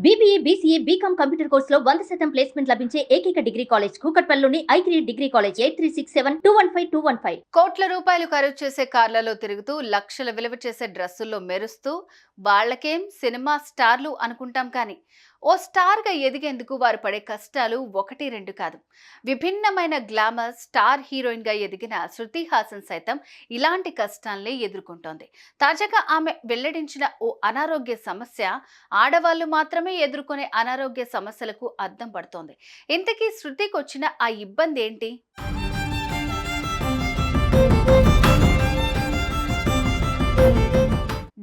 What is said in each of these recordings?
BBA, BCA, BCom computer కోర్సులో 100% placement లభించే ఏకైక డిగ్రీ కాలేజ్ కూకట్పల్లిలోని I3 డిగ్రీ కాలేజ్ 8367215215. కోట్ల రూపాయలు ఖరీదు చేసే కార్లలో తిరుగుతూ లక్షల విలువ చేసే డ్రెస్సుల్లో మెరుస్తూ వాళ్ళకేం సినిమా స్టార్లు అనుకుంటాం కానీ ఓ స్టార్గా ఎదిగేందుకు వారు పడే కష్టాలు 1-2 కాదు. విభిన్నమైన గ్లామర్ స్టార్ హీరోయిన్గా ఎదిగిన శృతి హాసన్ సైతం ఇలాంటి కష్టాలనే ఎదుర్కొంటోంది. తాజాగా ఆమె వెల్లడించిన ఓ అనారోగ్య సమస్య ఆడవాళ్లు మాత్రమే ఎదుర్కొనే అనారోగ్య సమస్యలకు అద్దం పడుతోంది. ఇంతకీ శృతికి వచ్చిన ఆ ఇబ్బంది ఏంటి?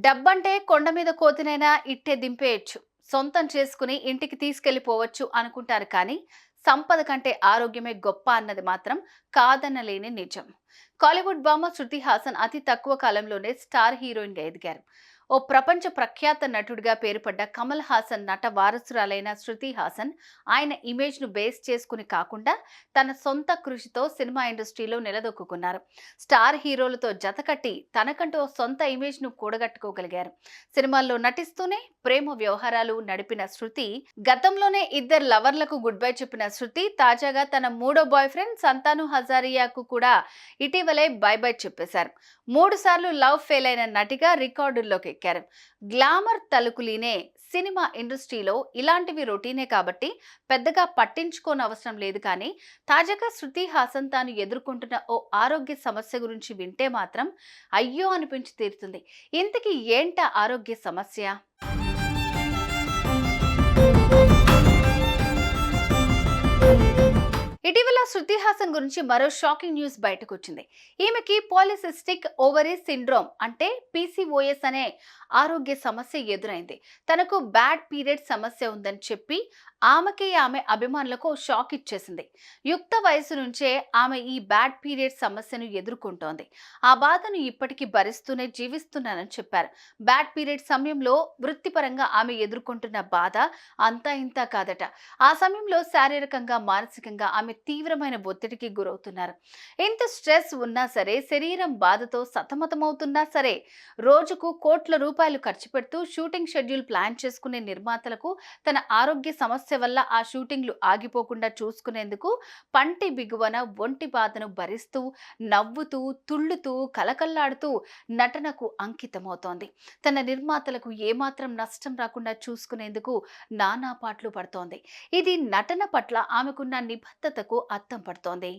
డబ్బంటే కొండ మీద కోతినైనా ఇట్టే దింపేయచ్చు, సొంతం చేసుకుని ఇంటికి తీసుకెళ్లిపోవచ్చు అనుకుంటారు కానీ సంపద కంటే ఆరోగ్యమే గొప్ప అన్నది మాత్రం కాదనలేని నిజం. కాలీవుడ్ భామ శృతి హాసన్ అతి తక్కువ కాలంలోనే స్టార్ హీరోయిన్గా ఎదిగారు. ఓ ప్రపంచ ప్రఖ్యాత నటుడిగా పేరుపడ్డ కమల్ హాసన్ నట వారసురాలైన శృతి హాసన్ ఆయన ఇమేజ్ను బేస్ చేసుకుని కాకుండా తన సొంత కృషితో సినిమా ఇండస్ట్రీలో నిలదొక్కున్నారు. స్టార్ హీరోలతో జతకట్టి తనకంటూ సొంత ఇమేజ్ను కూడగట్టుకోగలిగారు. సినిమాల్లో నటిస్తూనే ప్రేమ వ్యవహారాలు నడిపిన శృతి, గతంలోనే 2 లవర్లకు గుడ్ బై చెప్పిన శృతి తాజాగా తన 3వ బాయ్ ఫ్రెండ్ సంతాను హజారియాకు కూడా ఇటీవలే బై బై చెప్పేశారు. 3 సార్లు లవ్ ఫెయిల్ అయిన నటిగా రికార్డుల్లోకి ఎక్కారు. గ్లామర్ తలుకులీనే సినిమా ఇండస్ట్రీలో ఇలాంటివి రొటీనే కాబట్టి పెద్దగా పట్టించుకోనవసరం లేదు. కానీ తాజాగా శృతి హాసన్ తాను ఎదుర్కొంటున్న ఓ ఆరోగ్య సమస్య గురించి వింటే మాత్రం అయ్యో అనిపించి తీరుతుంది. ఇంతకీ ఏంటా ఆరోగ్య సమస్య? ఇటీవల శృతి హాసన్ గురించి మరో షాకింగ్ న్యూస్ బయటకు వచ్చింది. ఈమెకి పాలిసిస్టిక్ ఓవరీ సిండ్రోమ్ అంటే PCOS అనే ఆరోగ్య సమస్య ఎదురైంది. తనకు బ్యాడ్ పీరియడ్ సమస్య ఉందని చెప్పి ఆమె అభిమానులకు షాక్ ఇచ్చేసింది. యుక్త వయసు నుంచే ఆమె ఈ బ్యాడ్ పీరియడ్ సమస్యను ఎదుర్కొంటోంది. ఆ బాధను ఇప్పటికీ భరిస్తూనే జీవిస్తున్నానని చెప్పారు. బ్యాడ్ పీరియడ్ సమయంలో వృత్తిపరంగా ఆమె ఎదుర్కొంటున్న బాధ అంతా ఇంతా కాదట. ఆ సమయంలో శారీరకంగా మానసికంగా ఆమె తీవ్రమైన ఒత్తిడికి గురవుతున్నారు. ఎంత స్ట్రెస్ ఉన్నా సరే, శరీరం బాధతో సతమతమవుతున్నా సరే, రోజుకు కోట్ల రూపాయలు ఖర్చు పెడుతూ షూటింగ్ షెడ్యూల్ ప్లాన్ చేసుకునే నిర్మాతలకు తన ఆరోగ్య సమస్య వల్ల ఆ షూటింగ్లు ఆగిపోకుండా చూసుకునేందుకు పంటి బిగువన ఒంటి బాధను భరిస్తూ నవ్వుతూ తుళ్ళుతూ కలకల్లాడుతూ నటనకు అంకితమవుతోంది. తన నిర్మాతలకు ఏమాత్రం నష్టం రాకుండా చూసుకునేందుకు నానా పాట్లు పడుతోంది. ఇది నటన పట్ల ఆమెకున్న నిబద్ధతకు అద్దం పడుతోంది.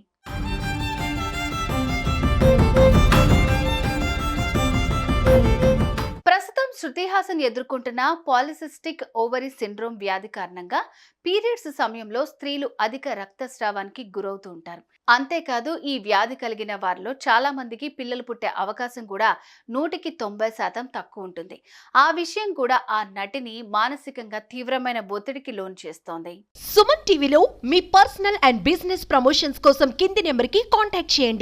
ప్రస్తుతం శృతి హాసన్ ఎదుర్కొంటున్న పాలిసిస్టిక్ ఓవరీ సిండ్రోమ్ వ్యాధి కారణంగా పీరియడ్స్ సమయంలో స్త్రీలు అధిక రక్తస్రావానికి గురవుతూ ఉంటారు. అంతేకాదు ఈ వ్యాధి కలిగిన వారిలో చాలా మందికి పిల్లలు పుట్టే అవకాశం కూడా 100% తక్కువ ఉంటుంది. ఆ విషయం కూడా ఆ నటిని మానసికంగా తీవ్రమైన ఒత్తిడికి లోన్ చేస్తోంది. సుమన్ టీవీలో మీ పర్సనల్ అండ్ బిజినెస్ ప్రమోషన్స్ కోసం కింది నెంబర్కి కాంటాక్ట్ చేయండి.